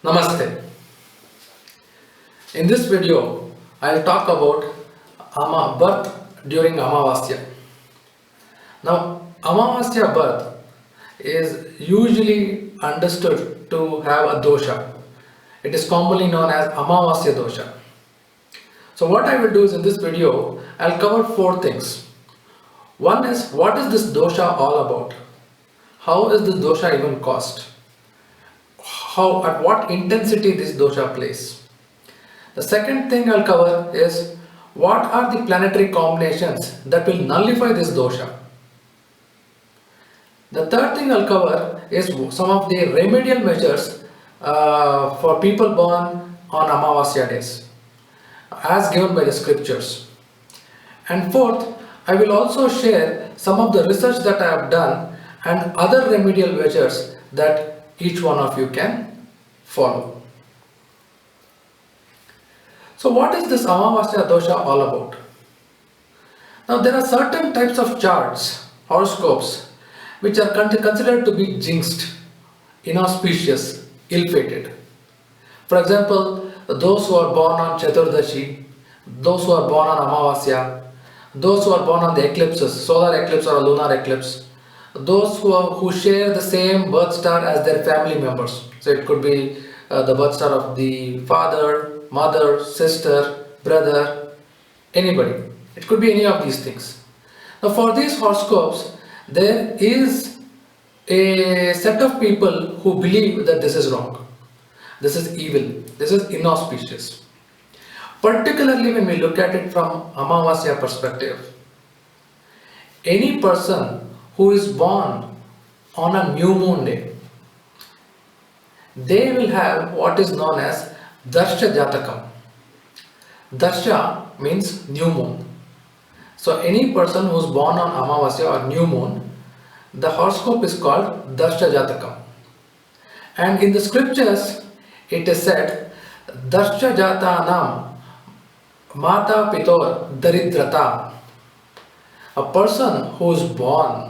Namaste. In this video, I'll talk about birth during Amavasya. Now, Amavasya birth is usually understood to have a dosha. It is commonly known as Amavasya Dosha. So what I will do is in this video, I'll cover four things. One is, what is this dosha all about? How is this dosha even caused? At what intensity this dosha plays? The second thing I'll cover is, what are the planetary combinations that will nullify this dosha? The third thing I'll cover is some of the remedial measures for people born on Amavasya days, as given by the scriptures. And fourth, I will also share some of the research that I have done and other remedial measures that each one of you can follow. So what is this Amavasya Dosha all about? Now there are certain types of charts, horoscopes, which are considered to be jinxed, inauspicious, ill-fated. For example, those who are born on Chaturdashi, those who are born on Amavasya, those who are born on the eclipses, solar eclipse or a lunar eclipse, those who share the same birth star as their family members. So it could be the birth star of the father, mother, sister, brother, anybody. It could be any of these things. Now for these horoscopes, there is a set of people who believe that this is wrong. This is evil. This is inauspicious. Particularly when we look at it from Amavasya perspective. Any person who is born on a new moon day, they will have what is known as Darsha Jatakam. Darsha means new moon. So any person who is born on Amavasya or new moon, the horoscope is called Darsha Jatakam. And in the scriptures, it is said, Darsha Jatanam Mata Pitor Daridrata. A person who is born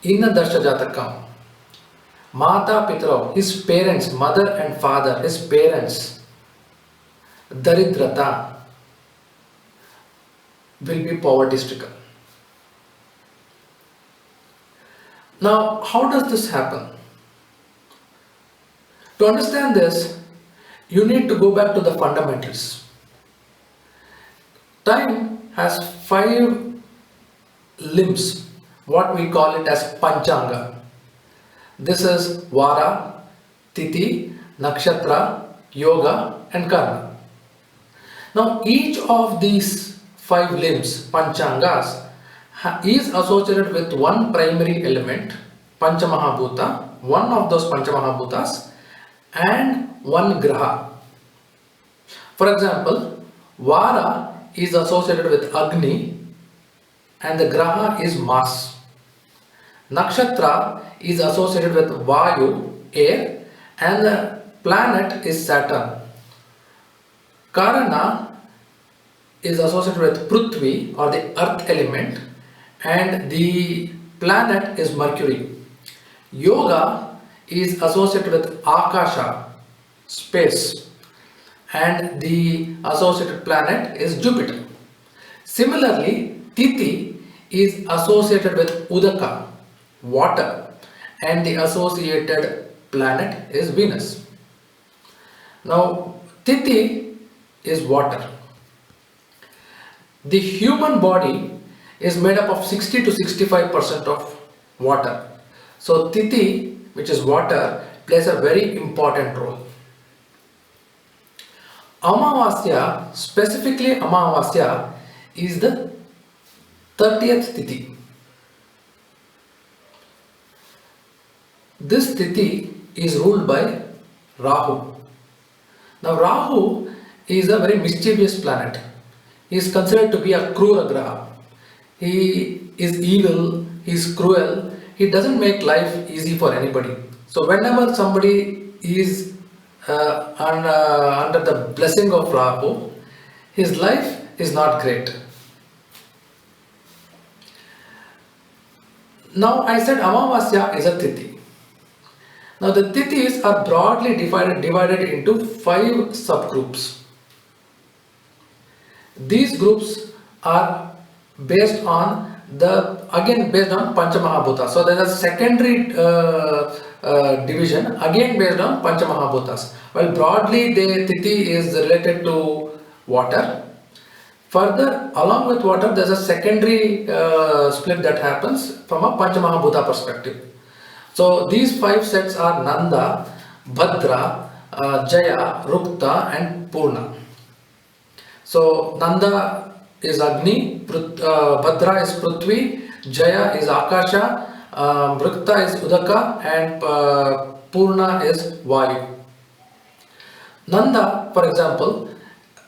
in a Darsha Jatakam, Mata Pitro, his parents, mother and father, his parents, Daridrata, will be poverty stricken. Now, how does this happen? To understand this, you need to go back to the fundamentals. Time has 5 limbs, what we call it as Panchanga. This is Vara, Tithi, Nakshatra, Yoga and Karma. Now each of these 5 limbs, Panchangas, is associated with one primary element, Panchamahabhuta, one of those Panchamahabhutas, and one Graha. For example, Vara is associated with Agni and the Graha is Mars. Nakshatra is associated with Vayu, air, and the planet is Saturn. Karana is associated with Prithvi or the earth element, and the planet is Mercury. Yoga is associated with Akasha, space, and the associated planet is Jupiter. Similarly, Tithi is associated with Udaka, water, and the associated planet is Venus. Now, Tithi is water. The human body is made up of 60 to 65% of water. So Tithi, which is water, plays a very important role. Amavasya, specifically Amavasya, is the 30th Tithi. This Tithi is ruled by Rahu. Now Rahu is a very mischievous planet. He is considered to be a Krura Graha. He is evil, he is cruel, he doesn't make life easy for anybody. So whenever somebody is under the blessing of Rahu, his life is not great. Now I said Amavasya is a Tithi. Now the Tithis are broadly divided into 5 subgroups. These groups are based on based on Panchamahabhutas. So there is a secondary division again based on Panchamahabhutas. Well, broadly the Tithi is related to water. Further, along with water, there is a secondary split that happens from a Panchamahabhuta perspective. So these 5 sets are Nanda, Bhadra, Jaya, Rukta and Purna. So Nanda is Agni, Bhadra is Prithvi, Jaya is Akasha, Rukta is Udaka and Purna is Vayu. Nanda, for example,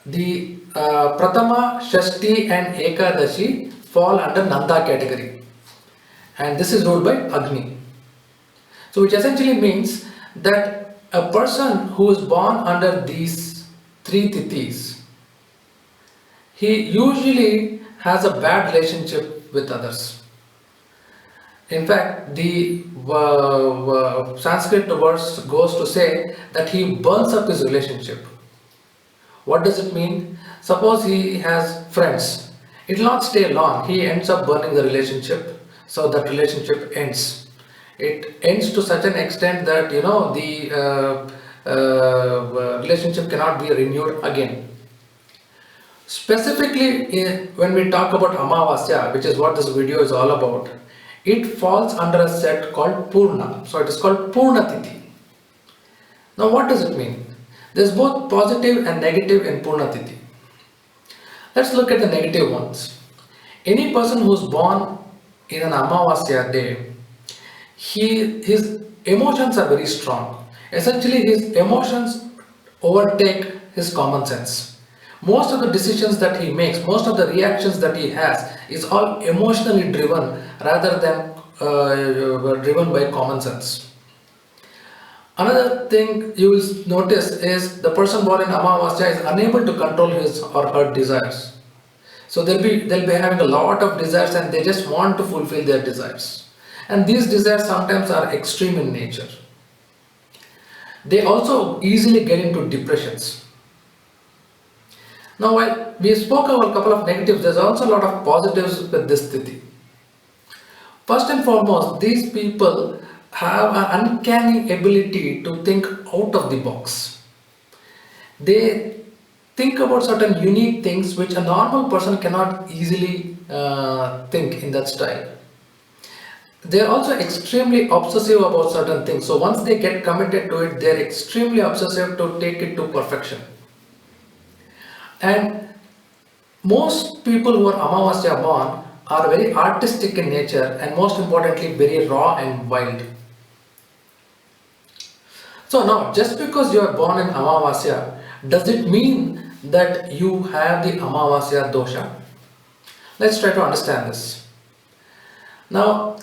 the Pratama, Shashti and Ekadashi fall under Nanda category, and this is ruled by Agni. So which essentially means that a person who is born under these 3 Tithis, he usually has a bad relationship with others. In fact, the Sanskrit verse goes to say that he burns up his relationship. What does it mean? Suppose he has friends. It will not stay long. He ends up burning the relationship. So that relationship ends. It ends to such an extent that the relationship cannot be renewed again. Specifically, when we talk about Amavasya, which is what this video is all about, it falls under a set called Purna. So it is called Purna Tithi. Now what does it mean? There is both positive and negative in Purna Tithi. Let's look at the negative ones. Any person who is born in an Amavasya day, his emotions are very strong. Essentially, his emotions overtake his common sense. Most of the decisions that he makes, most of the reactions that he has is all emotionally driven rather than driven by common sense. Another thing you will notice is the person born in Amavasya is unable to control his or her desires. So they'll be having a lot of desires and they just want to fulfill their desires. And these desires sometimes are extreme in nature. They also easily get into depressions. Now, while we spoke about a couple of negatives, there's also a lot of positives with this Tithi. First and foremost, these people have an uncanny ability to think out of the box. They think about certain unique things which a normal person cannot easily think in that style. They are also extremely obsessive about certain things. So once they get committed to it, they are extremely obsessive to take it to perfection. And most people who are Amavasya born are very artistic in nature and most importantly very raw and wild. So now, just because you are born in Amavasya, does it mean that you have the Amavasya Dosha? Let's try to understand this. Now,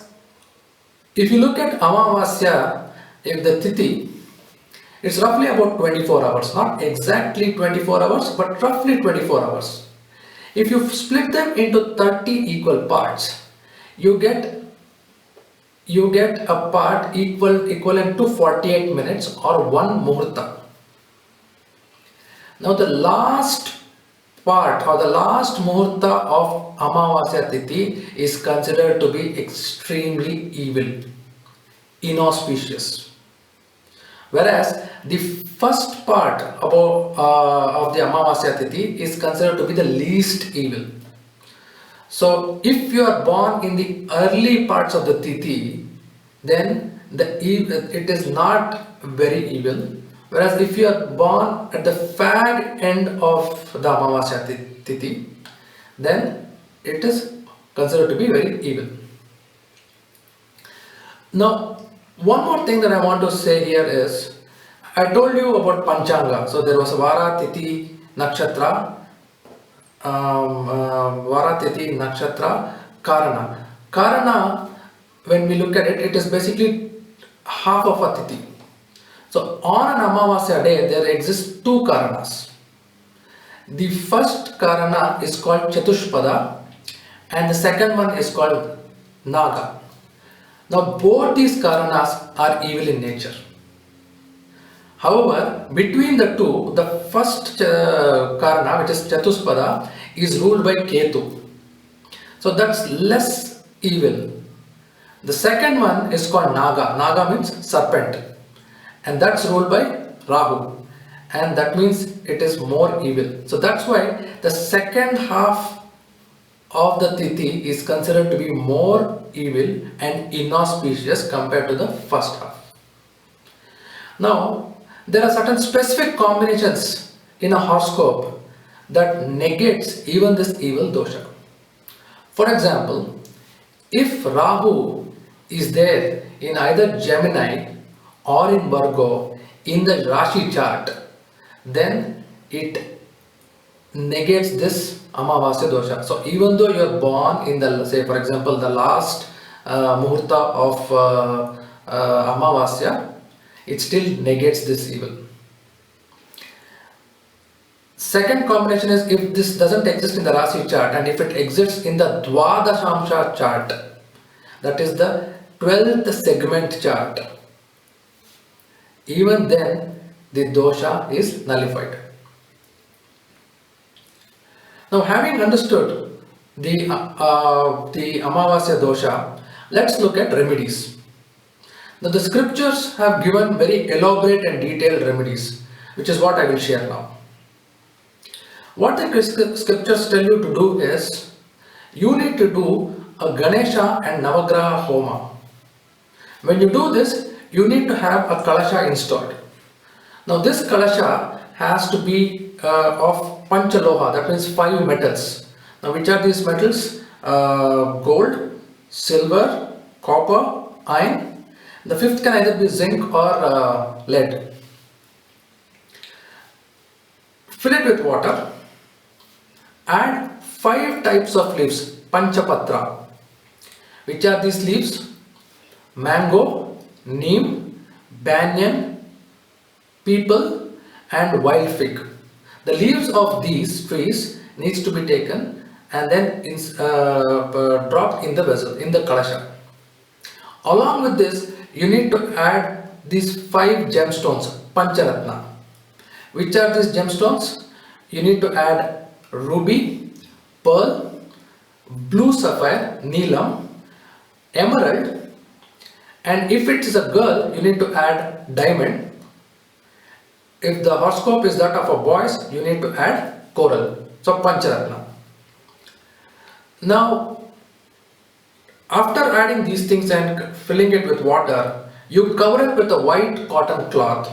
if you look at Amavasya, if the Tithi, it's roughly about 24 hours, not exactly 24 hours, but roughly 24 hours. If you split them into 30 equal parts, you get a part equivalent to 48 minutes or 1 muhurta. Now the last part or the last muhurta of Amavasya Tithi is considered to be extremely evil, inauspicious. Whereas the first part of the Amavasya Tithi is considered to be the least evil. So if you are born in the early parts of the Tithi, then it is not very evil. Whereas if you are born at the fag end of the Amavasya Tithi, then it is considered to be very evil. Now, one more thing that I want to say here is, I told you about Panchanga. So there was a Vara, Tithi, Nakshatra, Vara, Tithi, Nakshatra, Karana. Karana, when we look at it, it is basically half of a Tithi. So on an Amavasya day, there exist 2 Karanas. The first Karana is called Chatushpada and the second one is called Naga. Now both these Karanas are evil in nature. However, between the two, the first Karana, which is Chatuspada, is ruled by Ketu. So that's less evil. The second one is called Naga. Naga means serpent, and that's ruled by Rahu, and that means it is more evil. So that's why the second half of the Tithi is considered to be more evil and inauspicious compared to the first half. Now, there are certain specific combinations in a horoscope that negates even this evil dosha. For example, if Rahu is there in either Gemini or in Virgo in the Rashi chart, then it negates this Amavasya Dosha. So even though you are born in the, say for example, the last Muhurta of Amavasya, it still negates this evil. Second combination is if this doesn't exist in the Rashi chart and if it exists in the Dwadashamsha chart, that is the 12th segment chart, even then the dosha is nullified. Now, having understood the Amavasya dosha, let's look at remedies. Now, the scriptures have given very elaborate and detailed remedies, which is what I will share now. What the scriptures tell you to do is, you need to do a Ganesha and Navagraha Homa. When you do this, you need to have a Kalasha installed. Now this Kalasha has to be of Panchaloha, that means 5 metals. Now which are these metals? Gold, silver, copper, iron. The 5th can either be zinc or lead. Fill it with water. Add 5 types of leaves, Panchapatra. Which are these leaves? Mango, neem, banyan, peepal and wild fig. The leaves of these trees needs to be taken and then dropped in the vessel, in the kalasha. Along with this, you need to add these 5 gemstones, Pancharatna. Which are these gemstones? You need to add ruby, pearl, blue sapphire, neelam, emerald, and if it is a girl, you need to add diamond. If the horoscope is that of a boys, you need to add coral. So Pancharatna. Now, after adding these things and filling it with water, you cover it with a white cotton cloth.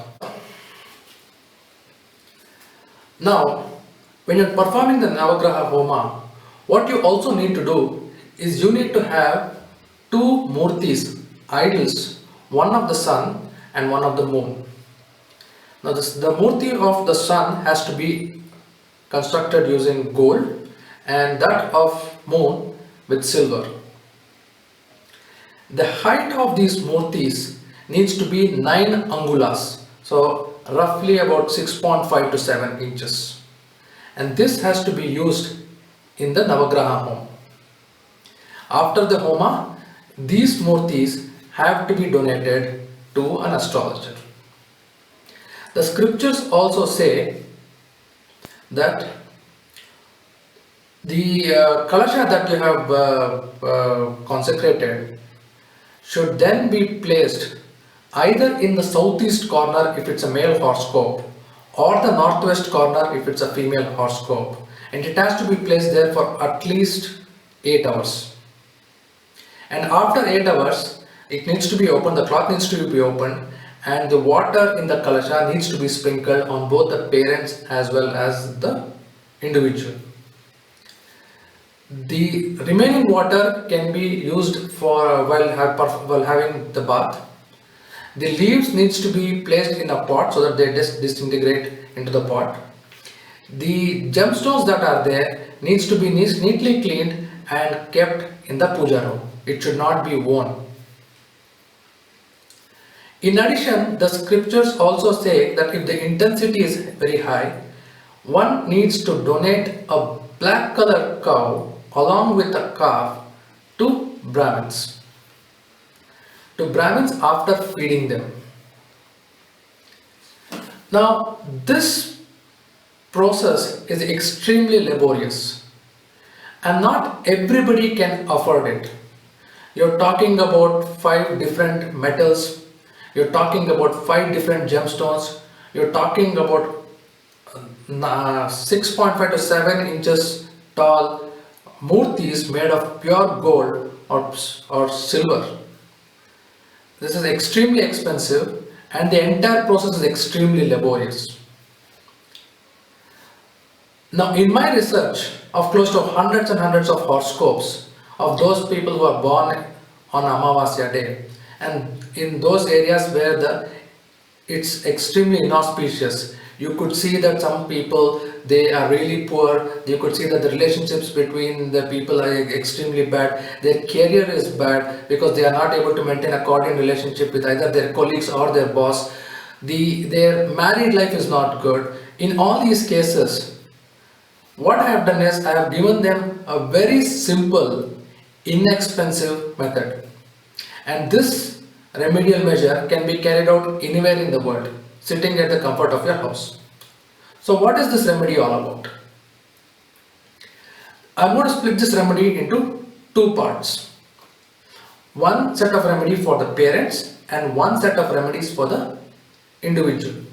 Now, when you are performing the Navagraha Homa, what you also need to do is you need to have 2 murtis, idols, one of the sun and one of the moon. Now the murti of the sun has to be constructed using gold and that of moon with silver. The height of these murtis needs to be 9 angulas, so roughly about 6.5 to 7 inches. And this has to be used in the Navagraha Homa. After the Homa, these murtis have to be donated to an astrologer. The scriptures also say that the kalasha that you have consecrated should then be placed either in the southeast corner if it's a male horoscope or the northwest corner if it's a female horoscope, and it has to be placed there for at least 8 hours. And after 8 hours, it needs to be opened, the cloth needs to be opened, and the water in the kalasha needs to be sprinkled on both the parents as well as the individual. The remaining water can be used for while having the bath. The leaves needs to be placed in a pot so that they disintegrate into the pot. The gemstones that are there needs to be neatly cleaned and kept in the puja room. It should not be worn. In addition, the scriptures also say that if the intensity is very high, one needs to donate a black color cow along with a calf to Brahmins. To Brahmins after feeding them. Now, this process is extremely laborious and not everybody can afford it. You're talking about 5 different metals, you're talking about 5 different gemstones, you're talking about 6.5 to 7 inches tall murtis made of pure gold or silver. This is extremely expensive and the entire process is extremely laborious. Now, in my research of close to hundreds and hundreds of horoscopes of those people who are born on Amavasya day, and in those areas where it's extremely inauspicious, you could see that some people, they are really poor. You could see that the relationships between the people are extremely bad. Their career is bad because they are not able to maintain a cordial relationship with either their colleagues or their boss. Their married life is not good. In all these cases, what I have done is I have given them a very simple, inexpensive method. And this remedial measure can be carried out anywhere in the world, sitting at the comfort of your house. So what is this remedy all about? I'm going to split this remedy into 2 parts. One set of remedy for the parents and one set of remedies for the individual.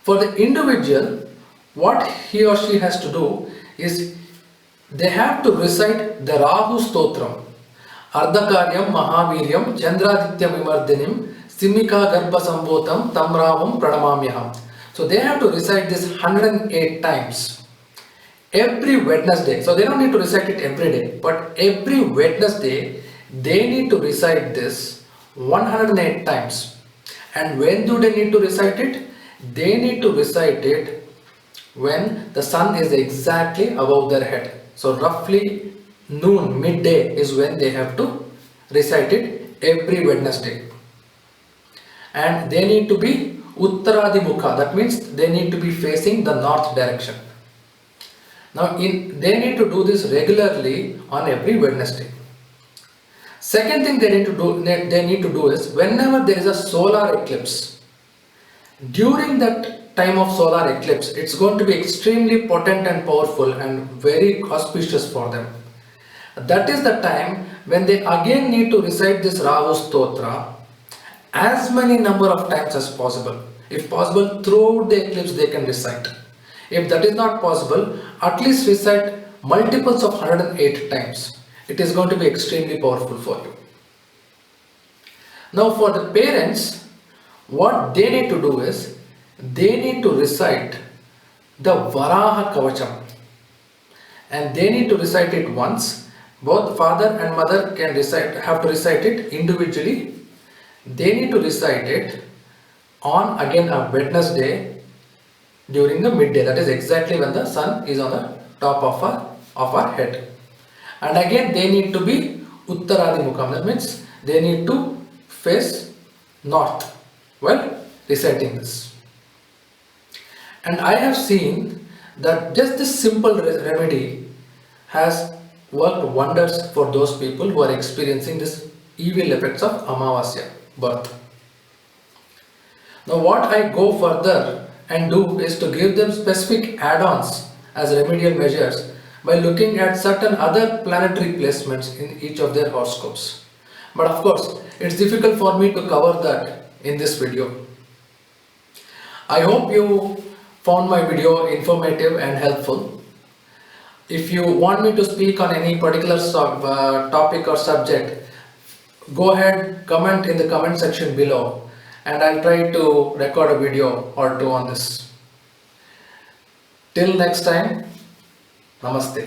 For the individual, what he or she has to do is they have to recite the Rahu Stotram. Ardhakaryam Mahaviryam Chandraditya Vimardinim Simika Garbha Sambhotam Tam Ravam Pranamamyaham. So they have to recite this 108 times every Wednesday. So they don't need to recite it every day, but every Wednesday they need to recite this 108 times. And when do they need to recite it? They need to recite it when the sun is exactly above their head. So roughly noon, midday is when they have to recite it every Wednesday. And they need to be Uttaradi-mukha, that means they need to be facing the north direction. Now they need to do this regularly on every Wednesday. Second thing they need to do is whenever there is a solar eclipse, during that time of solar eclipse, it's going to be extremely potent and powerful and very auspicious for them. That is the time when they again need to recite this Rahu Stotra as many number of times as possible. If possible, throughout the eclipse they can recite. If that is not possible, at least recite multiples of 108 times. It is going to be extremely powerful for you. Now for the parents, what they need to do is they need to recite the Varaha Kavacham, and they need to recite it once. Both father and mother have to recite it individually. They need to recite it on again a Wednesday during the midday, that is exactly when the sun is on the top of our head. And again they need to be Uttaradi-mukham, that means they need to face north while reciting this. And I have seen that just this simple remedy has worked wonders for those people who are experiencing this evil effects of Amavasya birth. Now what I go further and do is to give them specific add-ons as remedial measures by looking at certain other planetary placements in each of their horoscopes. But of course, it's difficult for me to cover that in this video. I hope you found my video informative and helpful. If you want me to speak on any particular topic or subject, go ahead, comment in the comment section below, and I'll try to record a video or 2 on this. Till next time, Namaste.